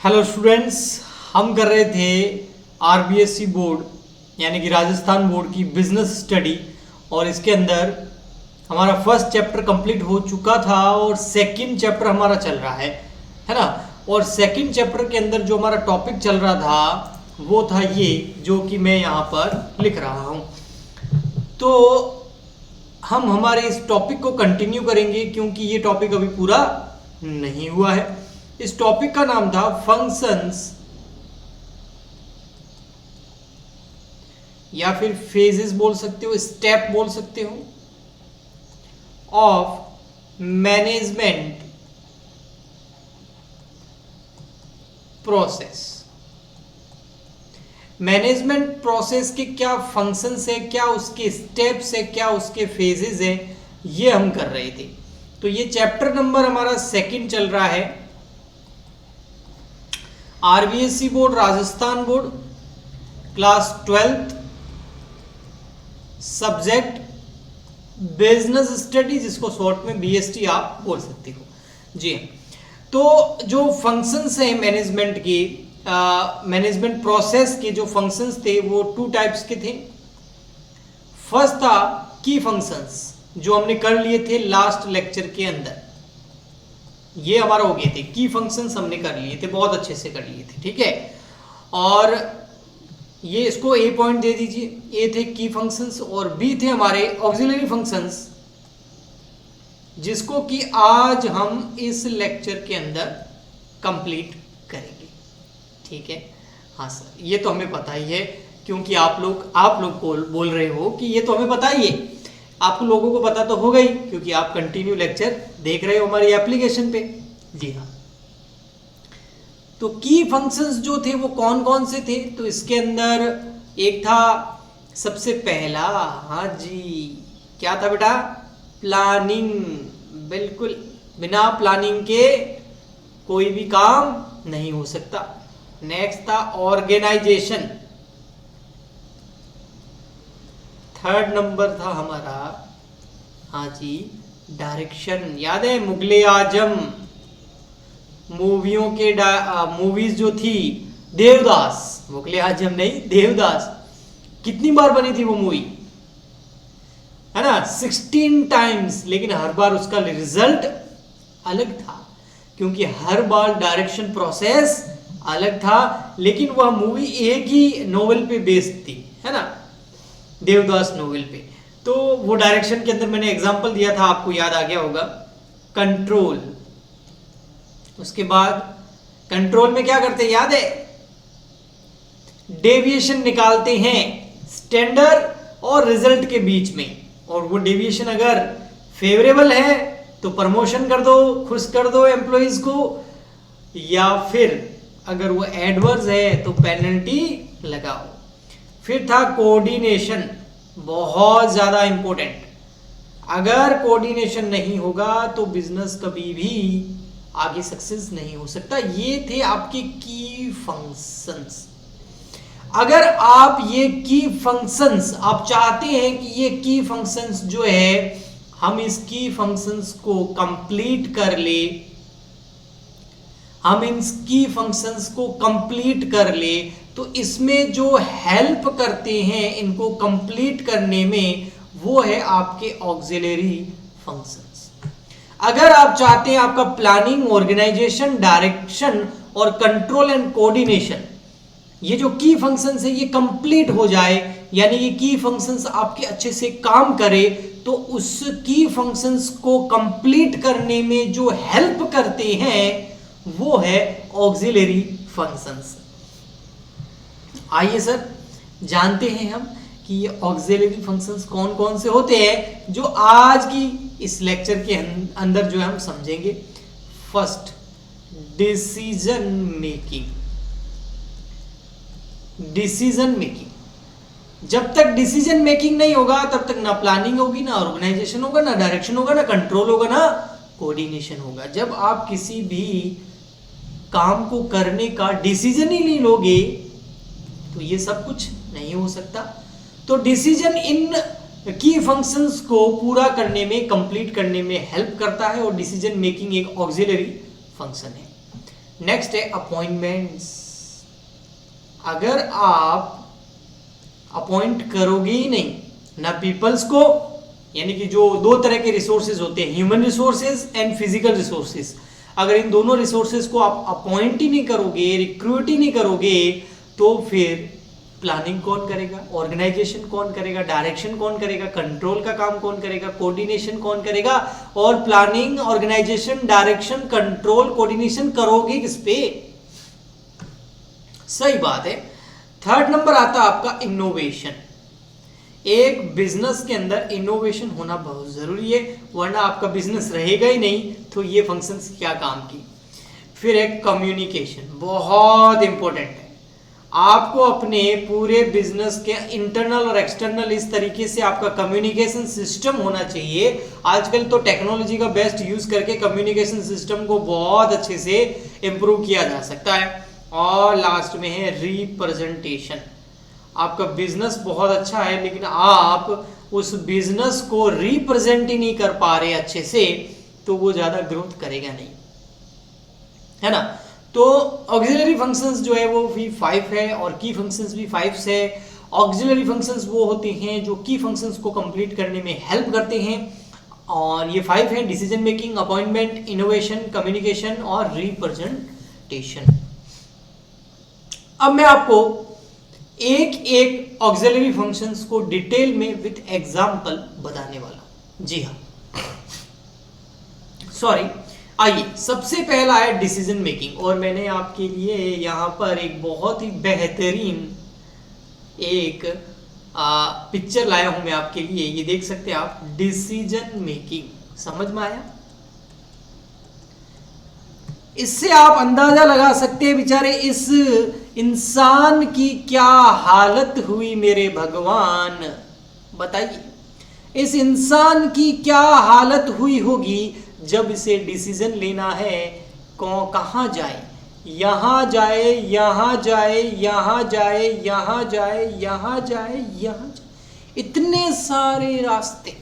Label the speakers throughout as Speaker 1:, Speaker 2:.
Speaker 1: Hello students, हम कर रहे थे आरबीएससी बोर्ड यानी कि राजस्थान बोर्ड की बिजनेस स्टडी। और इसके अंदर हमारा फर्स्ट चैप्टर कंप्लीट हो चुका था और सेकंड चैप्टर हमारा चल रहा है ना। और सेकंड चैप्टर के अंदर जो हमारा टॉपिक चल रहा था वो था ये जो कि मैं यहाँ पर लिख रहा हूँ। तो हम हमारे इस टॉपिक को कंटिन्यू करेंगे क्योंकि ये टॉपिक अभी पूरा नहीं हुआ है। इस टॉपिक का नाम था फंक्शंस या फिर फेजेस बोल सकते हो, स्टेप बोल सकते हो of management process. Management process के क्या फंक्शंस है, क्या उसके स्टेप्स है, क्या उसके फेजेस है, ये हम कर रहे थे। तो ये चैप्टर नंबर हमारा सेकंड चल रहा है। RBSC board Rajasthan board, class 12th, subject business study, जिसको शॉर्ट में बीएसटी आप बोल सकते हो। जी, तो जो फंक्शंस हैं मैनेजमेंट के, मैनेजमेंट प्रोसेस के जो फंक्शंस थे वो टू टाइप्स के थे। फर्स्ट था की फंक्शंस, जो हमने कर लिए थे लास्ट लेक्चर के अंदर। ये हमारा हो गए थे की फंक्शंस, हमने कर लिए थे, बहुत अच्छे से कर लिए थे, ठीक है। और ये इसको ए पॉइंट दे दीजिए, ए थे की फंक्शंस और बी थे हमारे ऑक्सिलरी फंक्शंस, जिसको कि आज हम इस लेक्चर के अंदर कंप्लीट करेंगे, ठीक है। हाँ सर, ये तो हमें पता ही है क्योंकि आप लोग बोल रहे हो कि ये तो हमें पता ही है। आप लोगों को पता तो होगा ही क्योंकि आप कंटिन्यू लेक्चर देख रहे हो हमारी एप्लीकेशन पे। जी हाँ, तो की फंक्शंस जो थे वो कौन कौन से थे? तो इसके अंदर एक था सबसे पहला, हाँ जी, क्या था बेटा? प्लानिंग। बिल्कुल, बिना प्लानिंग के कोई भी काम नहीं हो सकता। नेक्स्ट था ऑर्गेनाइजेशन। थर्ड नंबर था हमारा, हाँ जी, डायरेक्शन। याद है मुगले आजम मूवियों के मूवीज जो थी, देवदास, मुगले आजम नहीं देवदास, कितनी बार बनी थी वो मूवी, है ना? 16 टाइम्स। लेकिन हर बार उसका रिजल्ट अलग था क्योंकि हर बार डायरेक्शन प्रोसेस अलग था। लेकिन वह मूवी एक ही नोवेल पे बेस्ड थी, है ना, देवदास नोवेल पे। तो वो डायरेक्शन के अंदर मैंने एग्जांपल दिया था, आपको याद आ गया होगा, कंट्रोल। उसके बाद कंट्रोल में क्या करते हैं, याद है? डेविएशन निकालते हैं स्टैंडर्ड और रिजल्ट के बीच में, और वो डेविएशन अगर फेवरेबल है तो प्रमोशन कर दो, खुश कर दो एम्प्लॉइज को, या फिर अगर वो एडवर्स है तो पेनल्टी लगाओ। फिर था कोऑर्डिनेशन, बहुत ज्यादा इंपॉर्टेंट। अगर कोऑर्डिनेशन नहीं होगा तो बिजनेस कभी भी आगे सक्सेस नहीं हो सकता। ये थे आपके की फंक्शंस। अगर आप ये की फंक्शंस, आप चाहते हैं कि ये की फंक्शंस जो है हम इस की फंक्शंस को कंप्लीट कर ले, हम इन की फंक्शंस को कंप्लीट कर ले, तो इसमें जो हेल्प करते हैं इनको कंप्लीट करने में वो है आपके ऑक्सिलरी फंक्शंस। अगर आप चाहते हैं आपका प्लानिंग, ऑर्गेनाइजेशन, डायरेक्शन और कंट्रोल एंड कोऑर्डिनेशन, ये जो की फंक्शंस है ये कंप्लीट हो जाए, यानी ये की फंक्शंस आपके अच्छे से काम करे, तो उस की फंक्शंस को कंप्लीट करने में जो हेल्प करते हैं वो है ऑक्सिलरी फंक्शंस। आइए सर जानते हैं हम कि ये ऑक्सिलरी फंक्शंस कौन कौन से होते हैं जो आज की इस लेक्चर के अंदर जो है हम समझेंगे। First, decision making. Decision making, जब तक डिसीजन मेकिंग नहीं होगा तब तक ना प्लानिंग होगी, ना ऑर्गेनाइजेशन होगा, ना डायरेक्शन होगा, ना कंट्रोल होगा, ना कोऑर्डिनेशन होगा। जब आप किसी भी काम को करने का डिसीजन ही नहीं लोगे तो ये सब कुछ नहीं हो सकता। तो डिसीजन इन की फंक्शंस को पूरा करने में, कंप्लीट करने में हेल्प करता है, और डिसीजन मेकिंग एक ऑक्सिलरी फंक्शन है। नेक्स्ट है अपॉइंटमेंट्स। अगर आप अपॉइंट करोगे ही नहीं ना पीपल्स को, यानी कि जो दो तरह के रिसोर्सेज होते हैं, human resources and physical resources, अगर इन दोनों रिसोर्सेज को आप अपॉइंट ही नहीं करोगे, रिक्रूट ही नहीं करोगे, तो फिर प्लानिंग कौन करेगा, ऑर्गेनाइजेशन कौन करेगा, डायरेक्शन कौन करेगा, कंट्रोल का काम कौन करेगा, कोऑर्डिनेशन कौन करेगा? और planning, organisation, direction, control, coordination करोगे किस पे? सही बात है। थर्ड नंबर आता है आपका इनोवेशन। एक बिजनेस के अंदर इनोवेशन होना बहुत जरूरी है, वरना आपका बिजनेस रहेगा ही नहीं, तो ये फंक्शंस क्या काम की। फिर एक कम्युनिकेशन, बहुत इंपॉर्टेंट है। आपको अपने पूरे बिजनेस के इंटरनल और एक्सटर्नल इस तरीके से आपका कम्युनिकेशन सिस्टम होना चाहिए। आजकल तो टेक्नोलॉजी का बेस्ट यूज करके कम्युनिकेशन सिस्टम को बहुत अच्छे से इंप्रूव किया जा सकता है। और लास्ट में है रिप्रेजेंटेशन। आपका बिजनेस बहुत अच्छा है, लेकिन आप उस बिजनेस को रिप्रेजेंट ही नहीं कर पा रहे अच्छे से, तो वो ज्यादा ग्रोथ करेगा नहीं, है ना। तो ऑक्सिलरी फंक्शंस जो है वो भी 5 है और की फंक्शंस भी 5 है। ऑक्सिलरी फंक्शंस वो होते हैं जो की फंक्शंस को कंप्लीट करने में हेल्प करते हैं, और ये 5 है: decision making, appointment, innovation, communication और रिप्रेजेंटेशन। अब मैं आपको एक एक ऑक्सिलरी फंक्शंस को डिटेल में विथ एग्जांपल बताने वाला हूं। जी हाँ, सॉरी, आइए सबसे पहला है डिसीजन मेकिंग। और मैंने आपके लिए यहां पर एक बहुत ही बेहतरीन एक पिक्चर लाया हूं मैं आपके लिए, ये देख सकते हैं आप। डिसीजन मेकिंग समझ में आया? इससे आप अंदाजा लगा सकते हैं बेचारे इस इंसान की क्या हालत हुई मेरे भगवान। बताइए इस इंसान की क्या हालत हुई होगी जब इसे डिसीजन लेना है, कहां जाए, यहां जाए, यहां जाए, यहां जाए, यहां जाए, यहां जाए, यहां जाए, इतने सारे रास्ते।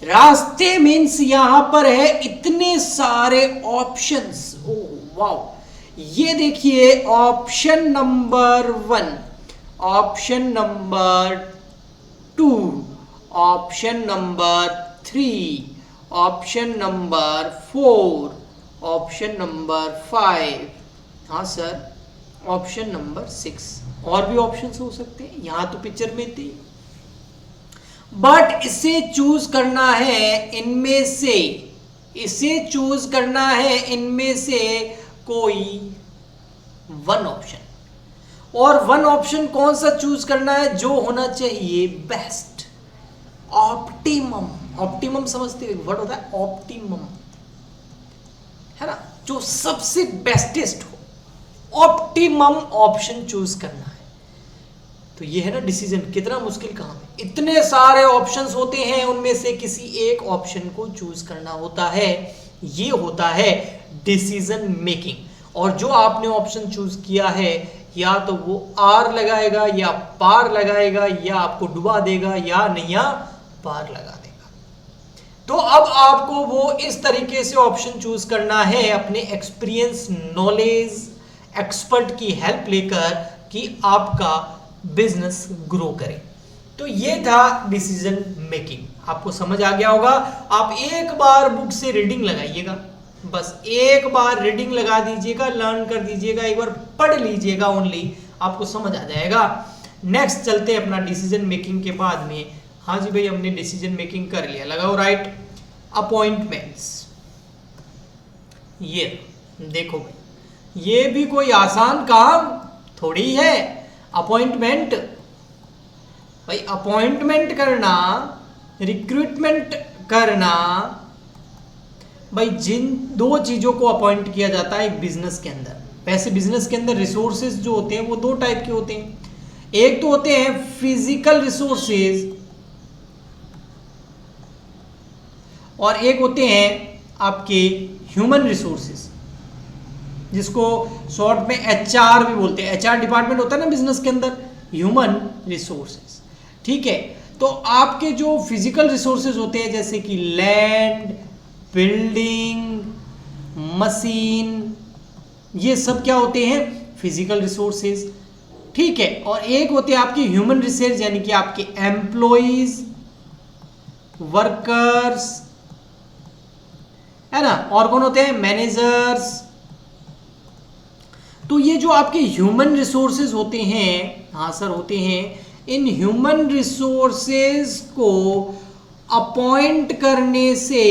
Speaker 1: रास्ते मीन्स यहां पर है इतने सारे ऑप्शंस। ओह वाओ, ये देखिए option number 1, option number 2, option number 3, option number 4, option number 5, हाँ सर, ऑप्शन नंबर 6, और भी ऑप्शंस हो सकते हैं, यहां तो पिक्चर में थे। बट इसे चूज करना है इनमें से, इसे चूज करना है इनमें से कोई वन ऑप्शन। और वन ऑप्शन कौन सा चूज करना है? जो होना चाहिए बेस्ट, ऑप्टिमम। ऑप्टिमम समझते हो, वर्ड होता है ऑप्टिमम, है ना, जो सबसे बेस्टेस्ट हो, ऑप्टिमम ऑप्शन चूज करना है। तो ये है ना डिसीजन, कितना मुश्किल काम है। इतने सारे ऑप्शंस होते हैं, उनमें से किसी एक ऑप्शन को चूज करना होता है, ये होता है डिसीजन मेकिंग। और जो आपने ऑप्शन चूज किया है, या तो वो आर लगाएगा या पार लगाएगा, या आपको डुबा देगा या नैया पार लगा देगा। तो अब आपको वो इस तरीके से ऑप्शन चूज करना है अपने एक्सपीरियंस, नॉलेज, एक्सपर्ट की हेल्प लेकर, कि आपका बिजनेस ग्रो करे। तो ये था डिसीजन मेकिंग। आपको समझ आ गया होगा। आप एक बार बुक से रीडिंग लगाइएगा, बस एक बार रीडिंग लगा दीजिएगा, लर्न कर दीजिएगा, एक बार पढ़ लीजिएगा ओनली, आपको समझ आ जाएगा। नेक्स्ट चलते हैं अपना डिसीजन मेकिंग के बाद में। हाँ जी भाई, हमने डिसीजन मेकिंग कर लिया, लगाओ राइट। अपॉइंटमेंट्स, ये देखो भाई, ये भी कोई आसान काम थोड़ी है। अपॉइंटमेंट भाई, अपॉइंटमेंट करना, रिक्रूटमेंट करना, भाई जिन दो चीजों को अपॉइंट किया जाता है एक बिजनेस के अंदर। वैसे बिजनेस के अंदर रिसोर्सेज जो होते हैं वो दो टाइप के होते हैं। एक तो होते हैं फिजिकल रिसोर्सेज, और एक होते हैं आपके ह्यूमन रिसोर्सेज, जिसको शॉर्ट में एचआर भी बोलते हैं। एचआर डिपार्टमेंट होता है ना बिजनेस के अंदर, ह्यूमन रिसोर्सेज, ठीक है। तो आपके जो फिजिकल रिसोर्सेज होते हैं, जैसे कि लैंड, बिल्डिंग, मशीन, ये सब क्या होते हैं? Physical resources. ठीक है, और एक होते हैं आपके ह्यूमन रिसोर्स, यानी कि आपके एम्प्लॉइज, वर्कर्स, है ना, और कौन होते हैं? मैनेजर्स। तो ये जो आपके ह्यूमन रिसोर्सेज होते हैं, हाँ सर होते हैं, इन ह्यूमन रिसोर्सेज को अपॉइंट करने से,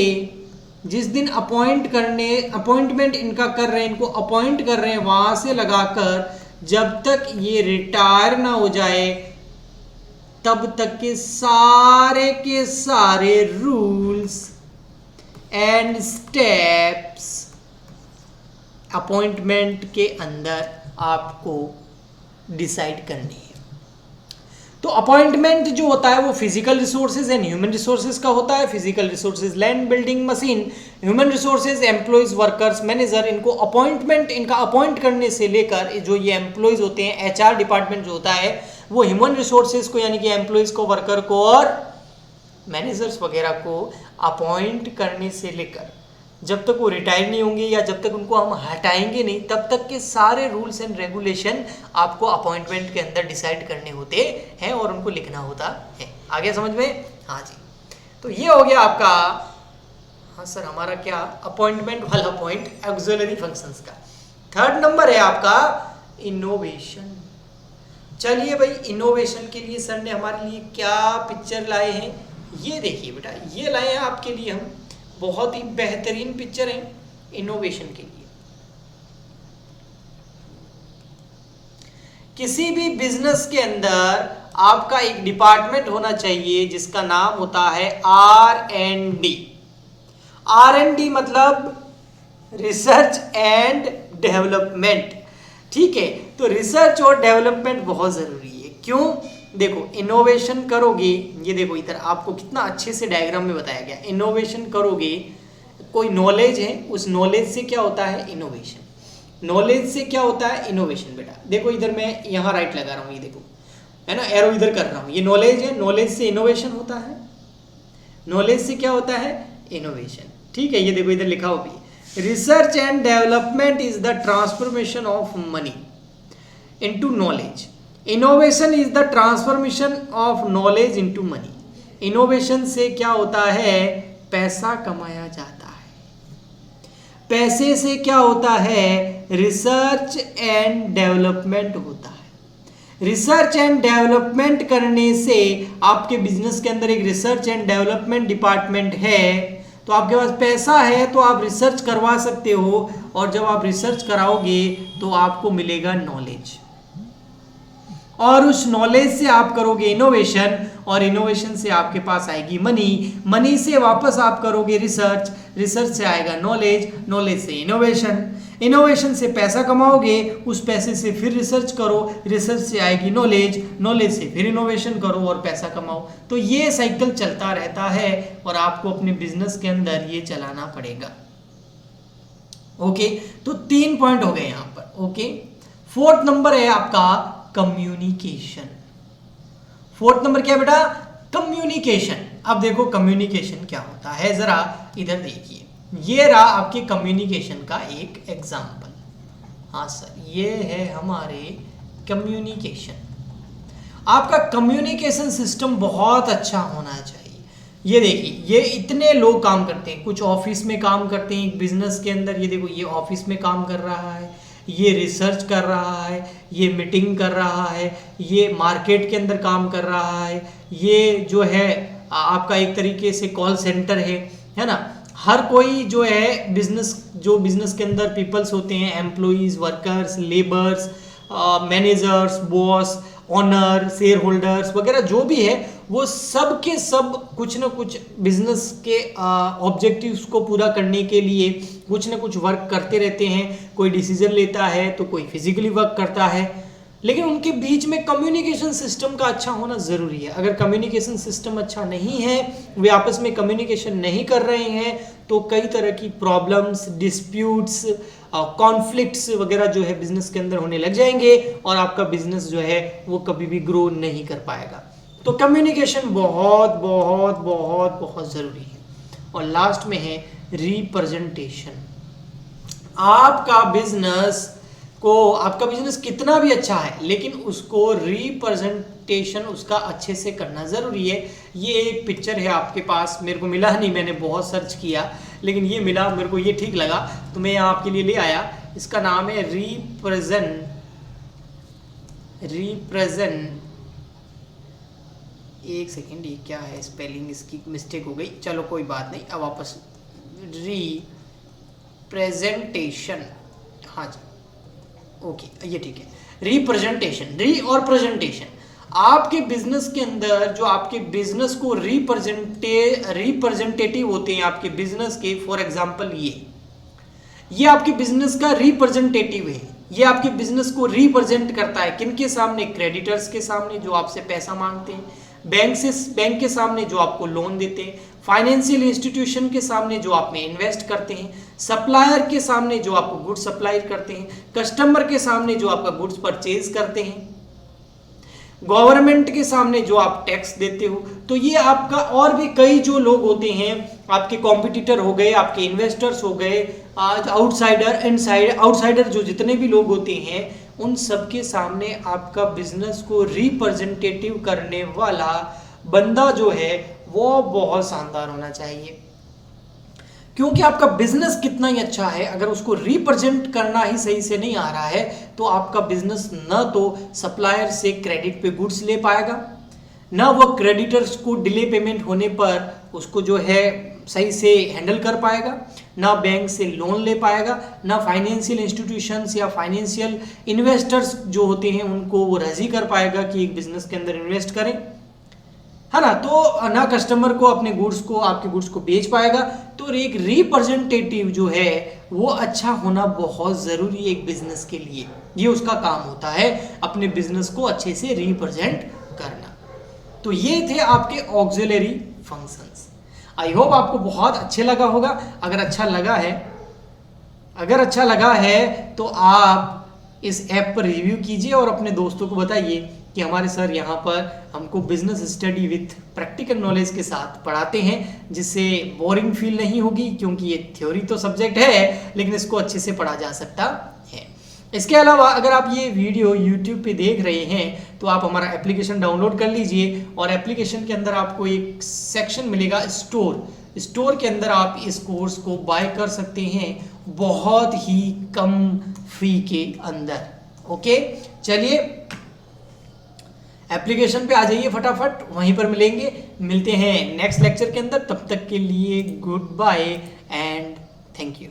Speaker 1: जिस दिन अपॉइंटमेंट इनका कर रहे हैं, इनको अपॉइंट कर रहे हैं, वहां से लगाकर जब तक ये रिटायर ना हो जाए तब तक के सारे रूल्स एंड स्टेप्स अपॉइंटमेंट के अंदर आपको डिसाइड करनी है। तो अपॉइंटमेंट जो होता है वो physical resources and human resources का होता है। Physical resources land, building, machine, human resources employees, workers, manager, इनको अपॉइंटमेंट, इनका अपॉइंट करने से लेकर जो ये एम्प्लॉयज होते हैं, एचआर डिपार्टमेंट जो होता है वो ह्यूमन रिसोर्सेज को यानी कि एम्प्लॉयज को, वर्कर को और मैनेजर्स वगैरह को अपॉइंट करने से लेकर जब तक वो रिटायर नहीं होंगे या जब तक उनको हम हटाएंगे नहीं, तब तक के सारे रूल्स एंड रेगुलेशन आपको अपॉइंटमेंट के अंदर डिसाइड करने होते हैं और उनको लिखना होता है। आ गया समझ में? हाँ जी। तो ये हो गया आपका, हाँ सर हमारा क्या, अपॉइंटमेंट वाला पॉइंट ऑक्सिलरी फंक्शंस का। थर्ड नंबर है आपका इनोवेशन। चलिए भाई, इनोवेशन के लिए सर ने हमारे लिए क्या पिक्चर लाए हैं, ये देखिए बेटा, ये लाए हैं आपके लिए हम, बहुत ही बेहतरीन पिक्चर है इनोवेशन के लिए। किसी भी बिजनेस के अंदर आपका एक डिपार्टमेंट होना चाहिए जिसका नाम होता है R&D। R&D मतलब रिसर्च एंड डेवलपमेंट। ठीक है, तो रिसर्च और डेवलपमेंट बहुत जरूरी है। क्यों? देखो, इनोवेशन करोगे, ये देखो इधर आपको कितना अच्छे से डायग्राम में बताया गया। इनोवेशन करोगे, कोई नॉलेज है, उस नॉलेज से क्या होता है? इनोवेशन। नॉलेज से क्या होता है? इनोवेशन। बेटा देखो इधर मैं यहाँ राइट लगा रहा हूँ, ये देखो है ना, एरो इधर कर रहा हूँ, ये नॉलेज है, नॉलेज से इनोवेशन होता है। नॉलेज से क्या होता है? इनोवेशन। ठीक है, ये देखो इधर लिखा हुआ भी, research and development is the transformation of money into knowledge. Innovation is the transformation of knowledge into money. Innovation से क्या होता है? पैसा कमाया जाता है। पैसे से क्या होता है? रिसर्च एंड डेवलपमेंट होता है। रिसर्च एंड डेवलपमेंट करने से आपके बिजनेस के अंदर एक रिसर्च एंड डेवलपमेंट डिपार्टमेंट है, तो आपके पास पैसा है तो आप रिसर्च करवा सकते हो, और जब आप रिसर्च कराओगे तो आपको मिलेगा नॉलेज, और उस नॉलेज से आप करोगे इनोवेशन, और इनोवेशन से आपके पास आएगी मनी, मनी से वापस आप करोगे रिसर्च, रिसर्च से आएगा नॉलेज, नॉलेज से इनोवेशन, इनोवेशन से पैसा कमाओगे, उस पैसे से फिर रिसर्च करो, रिसर्च से आएगी नॉलेज, नॉलेज से फिर इनोवेशन करो और पैसा कमाओ। तो ये साइकिल चलता रहता है और आपको अपने बिजनेस के अंदर ये चलाना पड़ेगा। ओके, तो 3 पॉइंट हो गए यहां पर। ओके, फोर्थ नंबर है आपका कम्युनिकेशन। फोर्थ नंबर क्या है बेटा? कम्युनिकेशन। अब देखो कम्युनिकेशन क्या होता है, जरा इधर देखिए, ये रहा आपके कम्युनिकेशन का एक एग्जाम्पल। हाँ सर, ये है हमारे कम्युनिकेशन। आपका कम्युनिकेशन सिस्टम बहुत अच्छा होना चाहिए। ये देखिए, ये इतने लोग काम करते हैं, कुछ ऑफिस में काम करते हैं एक बिजनेस के अंदर, ये देखो ये ऑफिस में काम कर रहा है, ये रिसर्च कर रहा है, ये मीटिंग कर रहा है, ये मार्केट के अंदर काम कर रहा है, ये जो है आपका एक तरीके से कॉल सेंटर है ना। हर कोई जो है बिजनेस के अंदर पीपल्स होते हैं, employees, workers, labours, managers, boss, owner, shareholders वगैरह जो भी है, वो सब के सब कुछ ना कुछ बिजनेस के ऑब्जेक्टिव्स को पूरा करने के लिए कुछ ना कुछ वर्क करते रहते हैं। कोई डिसीजन लेता है तो कोई फिजिकली वर्क करता है, लेकिन उनके बीच में कम्युनिकेशन सिस्टम का अच्छा होना ज़रूरी है। अगर कम्युनिकेशन सिस्टम अच्छा नहीं है, वे आपस में कम्युनिकेशन नहीं कर रहे हैं, तो कई तरह की प्रॉब्लम्स, डिस्प्यूट्स, कॉन्फ्लिक्ट्स वगैरह जो है बिजनेस के अंदर होने लग जाएंगे और आपका बिजनेस जो है वो कभी भी ग्रो नहीं कर पाएगा। तो कम्युनिकेशन बहुत बहुत बहुत बहुत ज़रूरी है। और लास्ट में है रिप्रेजेंटेशन। आपका बिजनेस कितना भी अच्छा है, लेकिन उसको रिप्रेजेंटेशन उसका अच्छे से करना जरूरी है। ये एक पिक्चर है आपके पास, मेरे को मिला नहीं, मैंने बहुत सर्च किया, लेकिन ये मिला मेरे को, ये ठीक लगा तो मैं यहाँ आपके लिए ले आया। इसका नाम है रिप्रेजेंट, एक सेकेंड, ये क्या है, स्पेलिंग इसकी मिस्टेक हो गई, चलो कोई बात नहीं, अब वापस रिप्रेजेंटेशन, हाँ जी ओके ये ठीक है। रिप्रेजेंटेशन, री और प्रेजेंटेशन, आपके बिजनेस के अंदर जो आपके बिजनेस को रिप्रेजेंटेटिव होते हैं आपके बिजनेस के, फॉर एग्जांपल ये आपके बिजनेस का रिप्रेजेंटेटिव है, ये आपके बिजनेस को रिप्रेजेंट करता है किनके सामने, क्रेडिटर्स के सामने जो आपसे पैसा मांगते हैं, बैंक के सामने जो आपको लोन देते हैं, फाइनेंशियल इंस्टीट्यूशन के सामने जो आप में इन्वेस्ट करते हैं, सप्लायर के सामने जो आपको गुड्स सप्लाई करते हैं, कस्टमर के सामने जो आपका गुड्स परचेज करते हैं, गवर्नमेंट के सामने जो आप टैक्स देते हो। तो ये आपका और भी कई जो लोग होते हैं, आपके कॉम्पिटिटर हो गए, आपके इन्वेस्टर्स हो गए, आउटसाइडर जो जितने भी लोग होते हैं, उन सबके सामने आपका बिजनेस को रिप्रेजेंटेटिव करने वाला बंदा जो है वो बहुत शानदार होना चाहिए। क्योंकि आपका बिजनेस कितना ही अच्छा है, अगर उसको रिप्रेजेंट करना ही सही से नहीं आ रहा है तो आपका बिजनेस न तो सप्लायर से क्रेडिट पे गुड्स ले पाएगा, ना वो क्रेडिटर्स को डिले पेमेंट होने पर उसको जो है सही से हैंडल कर पाएगा, ना बैंक से लोन ले पाएगा, ना फाइनेंशियल इंस्टीट्यूशंस या फाइनेंशियल इन्वेस्टर्स जो होते हैं उनको वो राजी कर पाएगा कि एक बिजनेस के अंदर इन्वेस्ट करें, है ना। तो ना कस्टमर को अपने गुड्स को, आपके गुड्स को बेच पाएगा। तो एक रिप्रेजेंटेटिव जो है वो अच्छा होना बहुत जरूरी है एक बिजनेस के लिए, ये उसका काम होता है अपने बिजनेस को अच्छे से रिप्रेजेंट करना। तो ये थे आपके ऑक्सिलरी फंक्शंस। आई होप आपको बहुत अच्छे लगा होगा। अगर अच्छा लगा है तो आप इस ऐप पर रिव्यू कीजिए और अपने दोस्तों को बताइए कि हमारे सर यहाँ पर हमको business study with practical knowledge के साथ पढ़ाते हैं, जिससे बोरिंग फील नहीं होगी, क्योंकि ये थ्योरी तो सब्जेक्ट है लेकिन इसको अच्छे से पढ़ा जा सकता है। इसके अलावा अगर आप ये वीडियो YouTube पे देख रहे हैं तो आप हमारा एप्लीकेशन डाउनलोड कर लीजिए, और एप्लीकेशन के अंदर आपको एक सेक्शन मिलेगा स्टोर के अंदर आप इस कोर्स को बाय कर सकते हैं बहुत ही कम फी के अंदर। ओके, चलिए एप्लीकेशन पे आ जाइए फटाफट, वहीं पर मिलते हैं नेक्स्ट लेक्चर के अंदर। तब तक के लिए goodbye and thank you.